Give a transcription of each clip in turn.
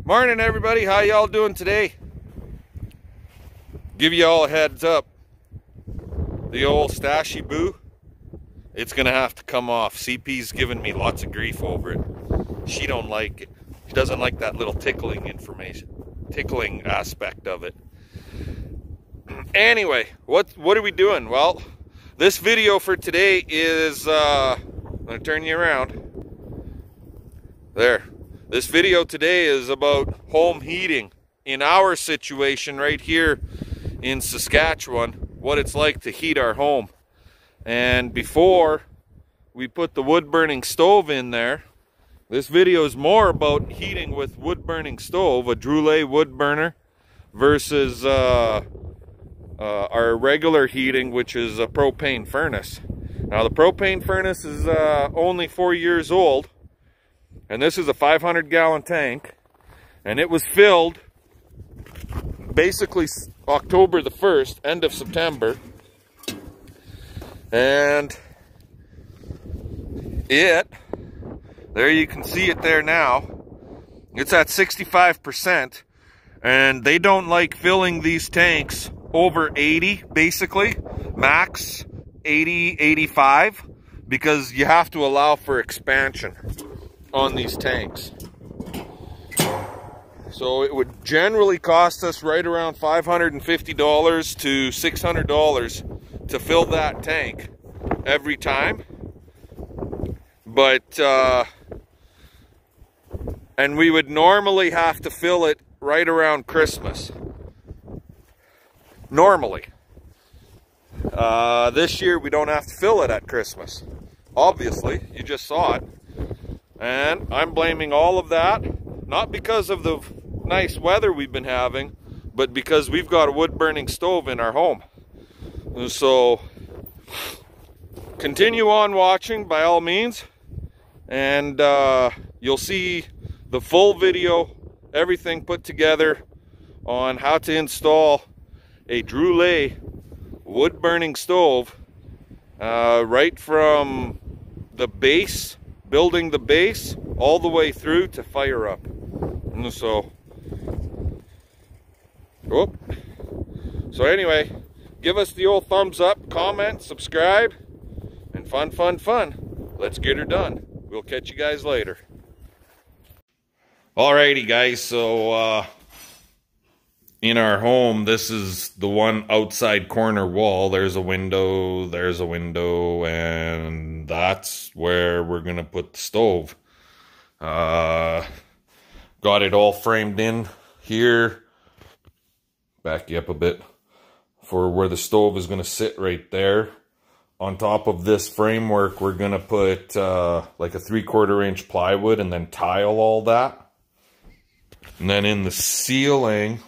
Morning, everybody. How y'all doing today? Give you all a heads up. The old stashy boo, it's gonna have to come off. CP's giving me lots of grief over it. She don't like it. She doesn't like that little tickling aspect of it. Anyway, what are we doing? Well, this video for today is I'm gonna turn you around. There. This video today is about home heating in our situation right here in Saskatchewan, what it's like to heat our home. And before we put the wood burning stove in there, this video is more about heating with wood burning stove, a Drulet wood burner, versus our regular heating, which is a propane furnace. Now the propane furnace is only 4 years old, and this is a 500-gallon tank, and it was filled basically October the 1st, end of September. And there you can see it there now. It's at 65%, and they don't like filling these tanks over 80, basically, max 80, 85, because you have to allow for expansion on these tanks. So it would generally cost us right around $550 to $600 to fill that tank every time. But and we would normally have to fill it right around Christmas. Normally. This year we don't have to fill it at Christmas. Obviously, you just saw it. And I'm blaming all of that, not because of the nice weather we've been having, but because we've got a wood burning stove in our home. And so continue on watching by all means, and you'll see the full video, everything put together on how to install a Drulet wood burning stove, right from the base, building the base, all the way through to fire up. And so anyway, give us the old thumbs up, comment, subscribe, and fun. Let's get her done. We'll catch you guys later. Alrighty guys, so in our home, this is the one outside corner wall. There's a window, and that's where we're gonna put the stove. Got it all framed in here. Back you up a bit for where the stove is gonna sit right there. On top of this framework, we're gonna put like a 3/4 inch plywood and then tile all that. And then in the ceiling,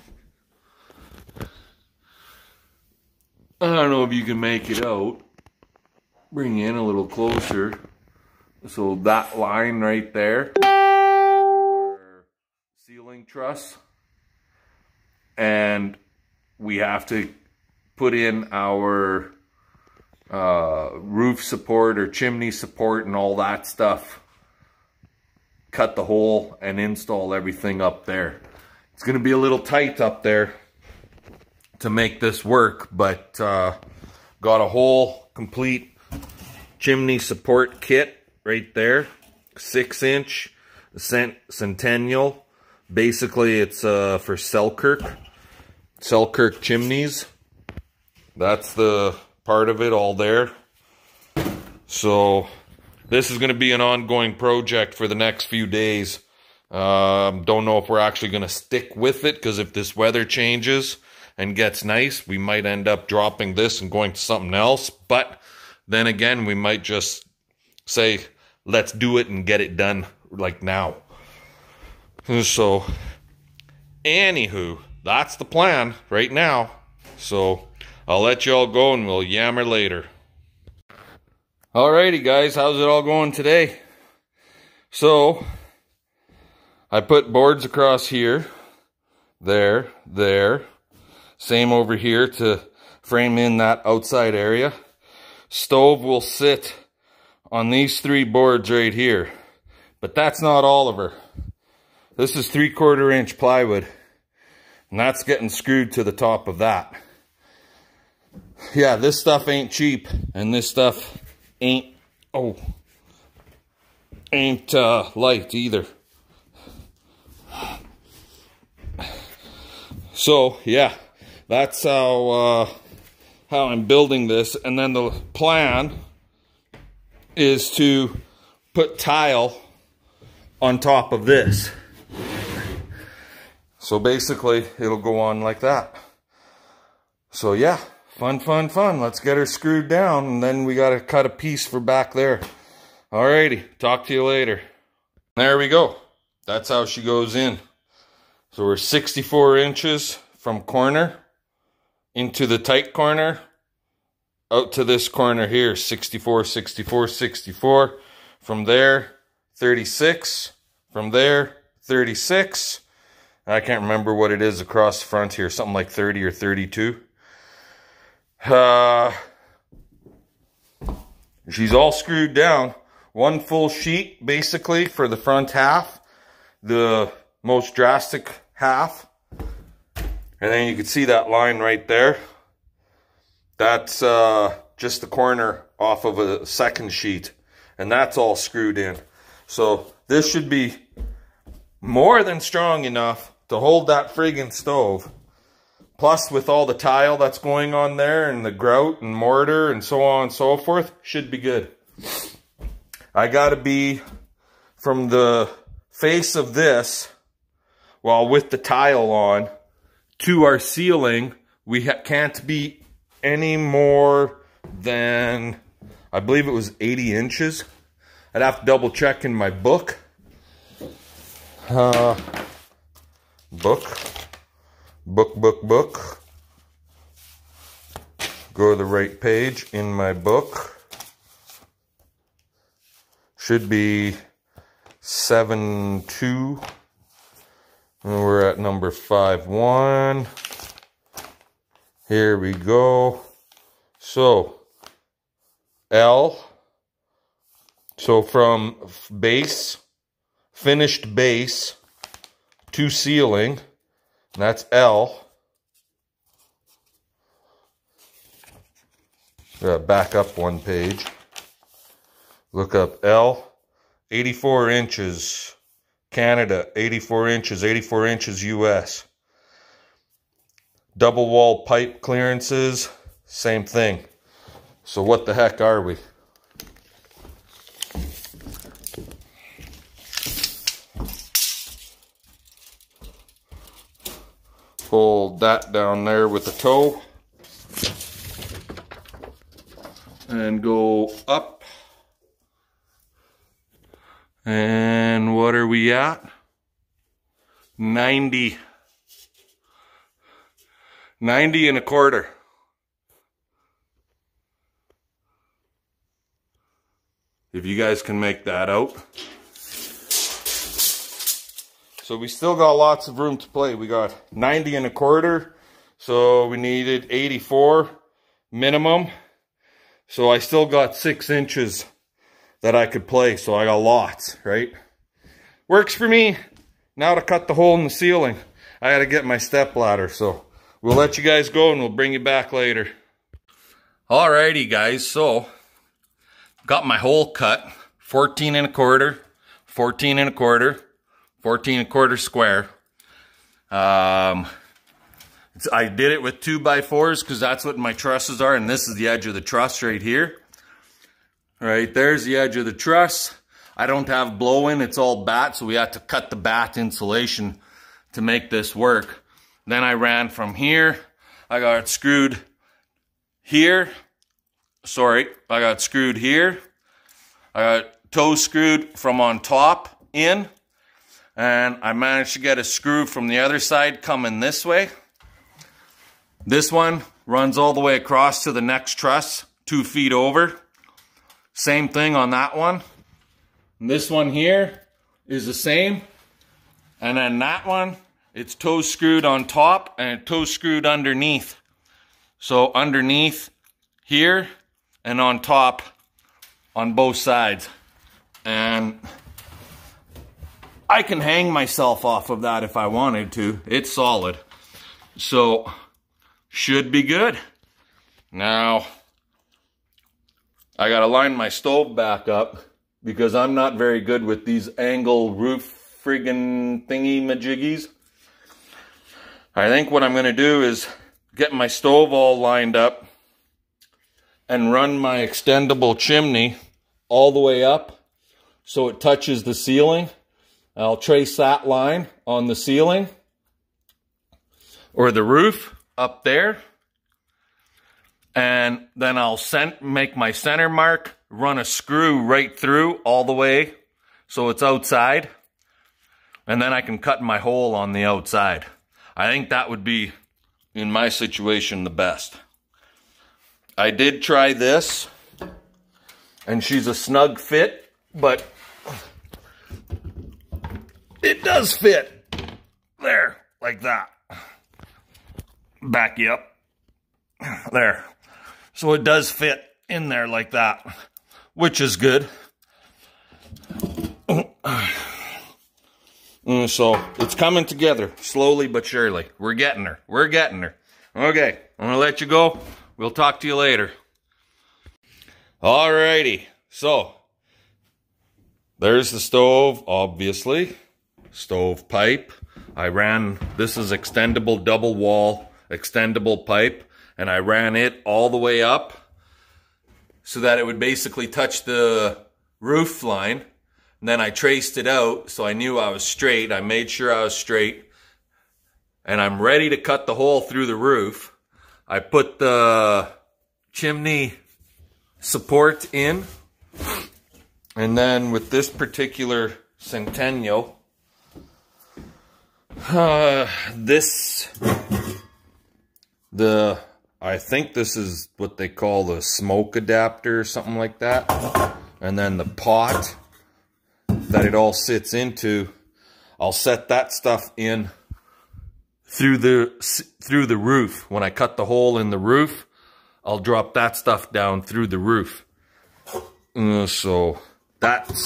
I don't know if you can make it out. Bring you in a little closer. So that line right there, our ceiling truss. And we have to put in our roof support or chimney support and all that stuff. Cut the hole and install everything up there. It's going to be a little tight up there to make this work, but got a whole complete chimney support kit right there. 6-inch Centennial. Basically it's for Selkirk chimneys. That's the part of it all there. So this is going to be an ongoing project for the next few days. Don't know if we're actually going to stick with it, because if this weather changes and gets nice, we might end up dropping this and going to something else. But then again, we might just say, let's do it and get it done like now. So anywho, that's the plan right now. So I'll let y'all go and we'll yammer later. Alrighty guys, how's it all going today? So I put boards across here, there. Same over here to frame in that outside area. Stove will sit on these 3 boards right here. But that's not all of her. This is 3/4 inch plywood, and that's getting screwed to the top of that. Yeah, this stuff ain't cheap, and this stuff ain't light either. So yeah, that's how I'm building this. And then the plan is to put tile on top of this. So basically it'll go on like that. So yeah, fun. Let's get her screwed down, and then we gotta cut a piece for back there. Alrighty, talk to you later. There we go. That's how she goes in. So we're 64 inches from corner into the tight corner, out to this corner here, 64, 64, 64. From there, 36. From there, 36. I can't remember what it is across the front here, something like 30 or 32. She's all screwed down. One full sheet, basically, for the front half. The most drastic half. And then you can see that line right there. That's just the corner off of a second sheet. And that's all screwed in. So this should be more than strong enough to hold that friggin' stove. Plus, with all the tile that's going on there, and the grout and mortar and so on and so forth, should be good. I gotta be from the face of this, while with the tile on, to our ceiling, we can't be any more than, I believe it was 80 inches. I'd have to double check in my book. Book. Go to the right page in my book. Should be 7.2. And we're at number 5.1. Here we go. So, L. So from base, finished base, to ceiling, that's L. Back up one page. Look up L. 84 inches. Canada, 84 inches US. Double wall pipe clearances, same thing. So what the heck are we? Hold that down there with the toe. And go up. And what are we at? 90. 90 1/4. If you guys can make that out. So we still got lots of room to play. We got 90 1/4. So we needed 84 minimum. So I still got 6 inches that I could play. So I got lots, right? Works for me. Now to cut the hole in the ceiling, I gotta get my step ladder. So we'll let you guys go and we'll bring you back later. Alrighty guys, so got my hole cut. 14 1/4, 14 1/4, 14 1/4 square. I did it with 2x4s because that's what my trusses are, and this is the edge of the truss right here. Right there's the edge of the truss. I don't have blow-in, it's all batt, so we had to cut the batt insulation to make this work. Then I ran from here. I got it screwed here. Sorry, I got it screwed here. I got toe screwed from on top in. And I managed to get a screw from the other side coming this way. This one runs all the way across to the next truss, 2 feet over. Same thing on that one. And this one here is the same. And then that one, it's toe screwed on top and toe screwed underneath. So underneath here and on top on both sides. And I can hang myself off of that if I wanted to. It's solid. So, should be good. Now, I gotta line my stove back up because I'm not very good with these angle roof friggin' thingy-majiggies. I think what I'm gonna do is get my stove all lined up and run my extendable chimney all the way up so it touches the ceiling. I'll trace that line on the ceiling or the roof up there. And then I'll make my center mark, run a screw right through all the way so it's outside. And then I can cut my hole on the outside. I think that would be, in my situation, the best. I did try this, and she's a snug fit, but it does fit. There, like that. Back you up. There. So it does fit in there like that, which is good. So it's coming together slowly but surely. We're getting her. We're getting her. Okay, I'm gonna let you go. We'll talk to you later. Alrighty, so there's the stove, obviously. Stove pipe. I ran, this is extendable double wall, extendable pipe, and I ran it all the way up so that it would basically touch the roof line. And then I traced it out so I knew I was straight. I made sure I was straight. And I'm ready to cut the hole through the roof. I put the chimney support in. And then with this particular Centennial, I think this is what they call the smoke adapter or something like that. And then the pot that it all sits into, I'll set that stuff in through the roof. When I cut the hole in the roof, I'll drop that stuff down through the roof. So that's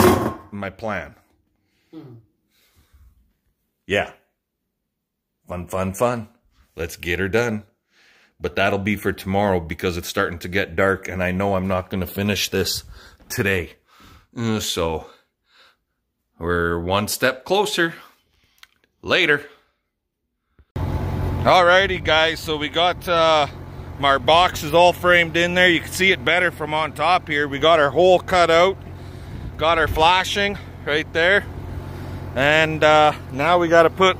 my plan. Yeah. Fun, fun, fun. Let's get her done. But that'll be for tomorrow because it's starting to get dark and I know I'm not going to finish this today. So we're one step closer. Later. Alrighty guys, so we got our boxes all framed in there. You can see it better from on top here. We got our hole cut out. Got our flashing right there. And now we got to put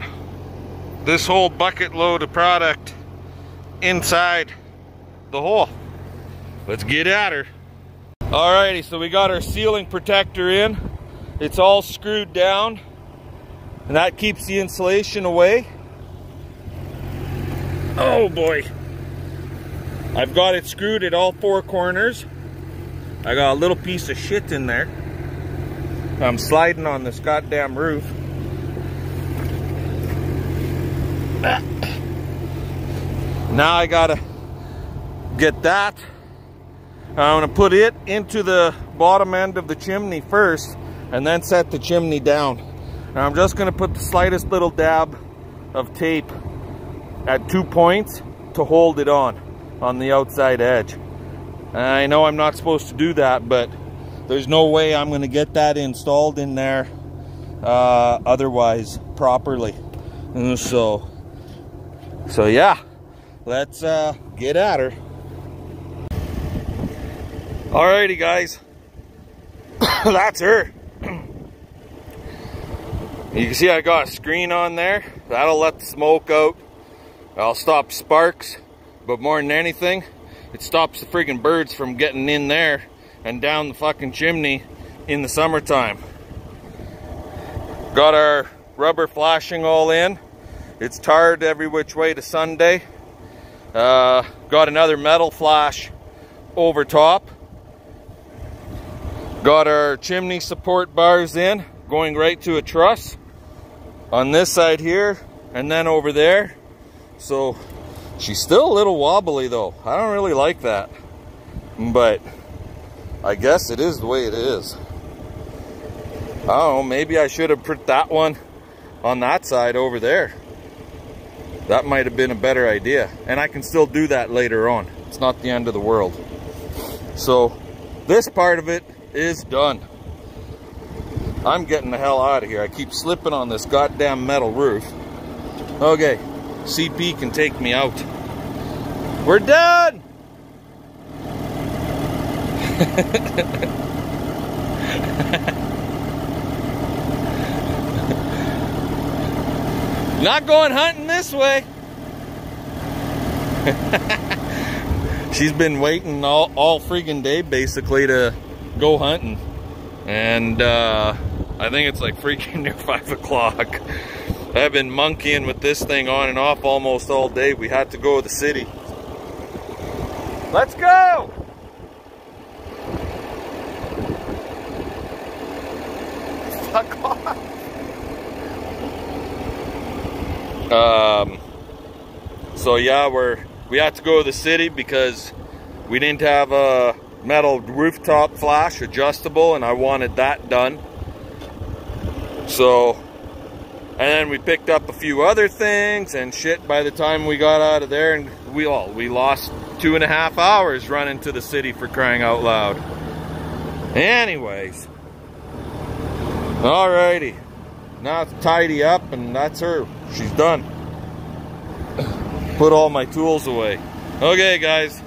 this whole bucket load of product inside the hole. Let's get at her. Alrighty, so we got our ceiling protector in. It's all screwed down, and that keeps the insulation away. Oh boy. I've got it screwed at all four corners. I got a little piece of shit in there. I'm sliding on this goddamn roof. Now I gotta get that. I'm gonna put it into the bottom end of the chimney first and then set the chimney down. Now I'm just gonna put the slightest little dab of tape at 2 points to hold it on the outside edge. I know I'm not supposed to do that, but there's no way I'm gonna get that installed in there otherwise properly. So yeah, let's get at her. Alrighty guys, that's her. You can see I got a screen on there. That'll let the smoke out. I'll stop sparks, but more than anything, it stops the friggin' birds from getting in there and down the fucking chimney in the summertime. Got our rubber flashing all in. It's tarred every which way to Sunday. Got another metal flash over top. Got our chimney support bars in, going right to a truss on this side here and then over there. So she's still a little wobbly though. I don't really like that, but I guess it is the way it is. I don't know, maybe I should have put that one on that side over there. That might have been a better idea. And I can still do that later on. It's not the end of the world. So this part of it is done. I'm getting the hell out of here. I keep slipping on this goddamn metal roof. Okay, CP can take me out. We're done! Not going hunting this way. She's been waiting all freaking day basically to go hunting. And I think it's like freaking near 5 o'clock. I've been monkeying with this thing on and off almost all day. We had to go to the city. Let's go! Fuck off. So yeah, we had to go to the city because we didn't have a metal rooftop flash adjustable, and I wanted that done. So, and then we picked up a few other things and shit. By the time we got out of there, and we lost 2.5 hours running to the city, for crying out loud. Anyways, alrighty, now it's tidy up, and that's her. She's done. Put all my tools away. Okay, guys,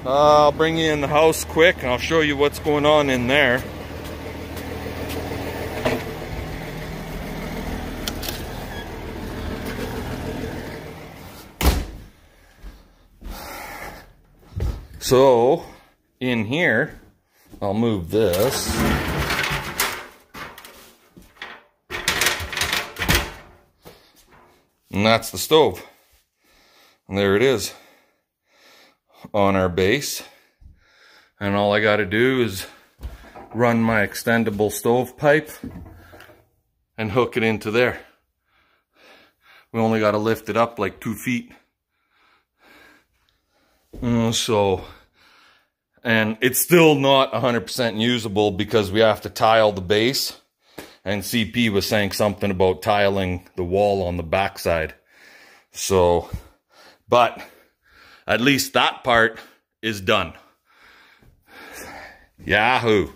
I'll bring you in the house quick, and I'll show you what's going on in there. So, in here, I'll move this. And that's the stove. And there it is on our base. And all I got to do is run my extendable stove pipe and hook it into there. We only got to lift it up like 2 feet. And it's still not 100% usable because we have to tile the base. And CP was saying something about tiling the wall on the backside. So, but at least that part is done. Yahoo.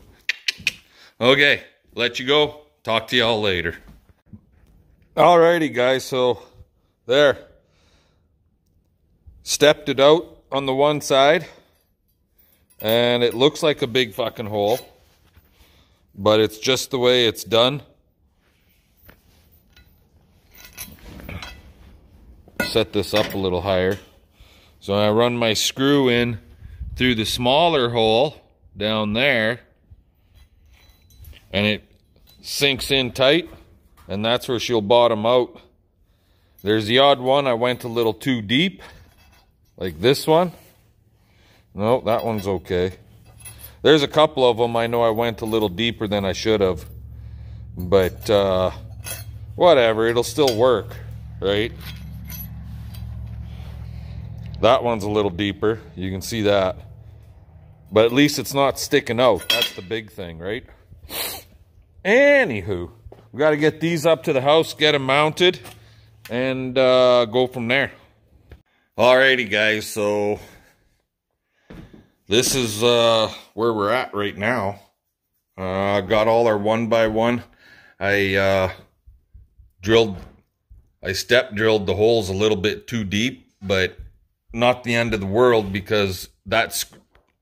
Okay, let you go. Talk to y'all later. Alrighty, guys, so there. Stepped it out on the one side, and it looks like a big fucking hole, but it's just the way it's done. Set this up a little higher. So I run my screw in through the smaller hole down there, and it sinks in tight, and that's where she'll bottom out. There's the odd one I went a little too deep, like this one. No, that one's okay. There's a couple of them I know I went a little deeper than I should have, but whatever, it'll still work, right? That one's a little deeper, you can see that, but at least it's not sticking out. That's the big thing, right? Anywho, we got to get these up to the house, get them mounted, and go from there. Alrighty, guys, so this is where we're at right now. Got all our 1x1. I step drilled the holes a little bit too deep, but not the end of the world because that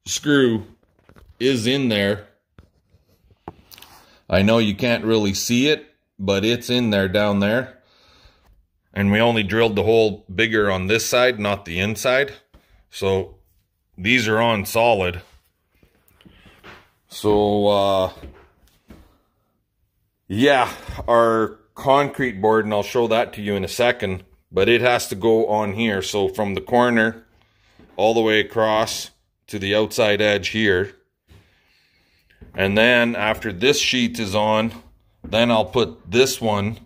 screw is in there. I know you can't really see it, but it's in there down there. And we only drilled the hole bigger on this side, not the inside. So these are on solid. So yeah, our concrete board, and I'll show that to you in a second, but it has to go on here. So from the corner all the way across to the outside edge here. And then after this sheet is on, then I'll put this one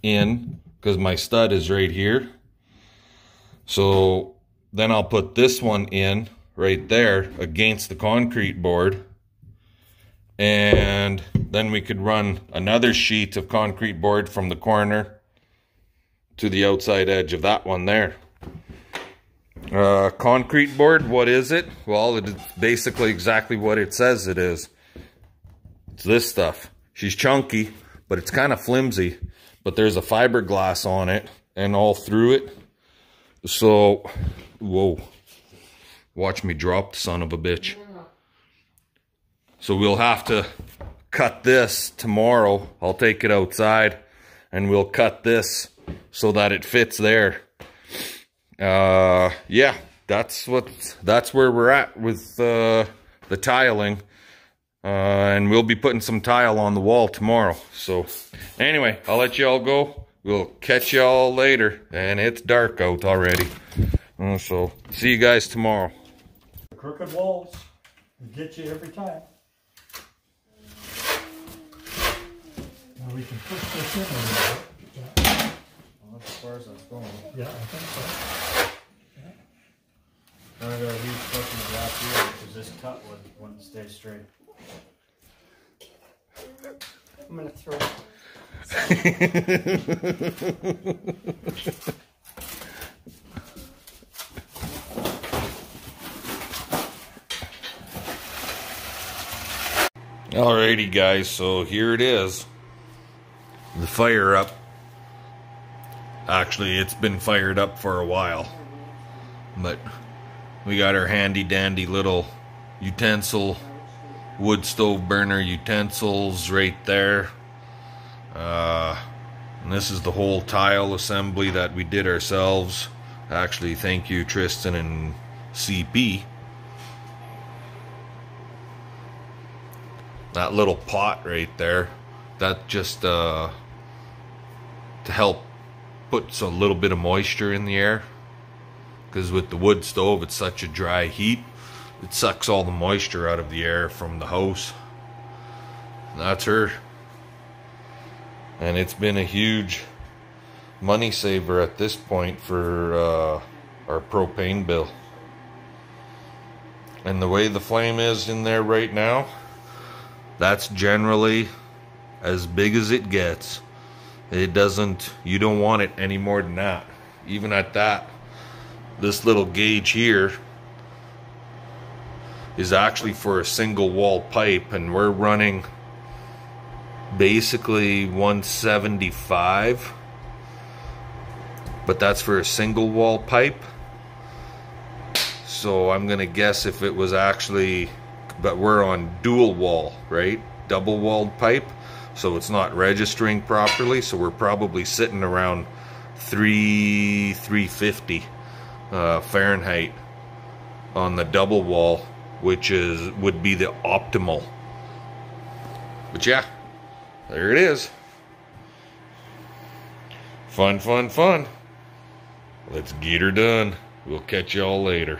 in because my stud is right here. So then I'll put this one in right there against the concrete board. And then we could run another sheet of concrete board from the corner to the outside edge of that one there. Concrete board, what is it? Well, it's basically exactly what it says it is. It's this stuff. She's chunky, but it's kind of flimsy. But there's a fiberglass on it and all through it. So, whoa. Watch me drop the son of a bitch. So we'll have to cut this tomorrow. I'll take it outside and we'll cut this so that it fits there. Yeah, that's where we're at with the tiling. And we'll be putting some tile on the wall tomorrow. So anyway, I'll let y'all go. We'll catch y'all later. And it's dark out already. So see you guys tomorrow. Crooked walls get you every time. Now we can push this in a little bit. Yeah. Well, that's as far as that's going. Yeah, I think so. Yeah. I got a huge fucking gap here because this cut wouldn't stay straight. I'm gonna throw Alrighty guys, so here it is. The fire up. Actually, it's been fired up for a while. But we got our handy dandy little utensil, wood stove burner utensils right there. And this is the whole tile assembly that we did ourselves. Actually, thank you Tristan and CP. That little pot right there, that just to help put a little bit of moisture in the air, because with the wood stove it's such a dry heat, it sucks all the moisture out of the air from the house. That's her, and it's been a huge money saver at this point for our propane bill. And the way the flame is in there right now, that's generally as big as it gets. It doesn't, you don't want it any more than that. Even at that, this little gauge here is actually for a single wall pipe, and we're running basically 175, but that's for a single wall pipe. So I'm gonna guess if it was actually, but we're on dual wall, right? Double walled pipe, so it's not registering properly, so we're probably sitting around 350 Fahrenheit on the double wall, which would be the optimal. But yeah, there it is. Fun, fun, fun. Let's get her done. We'll catch y'all later.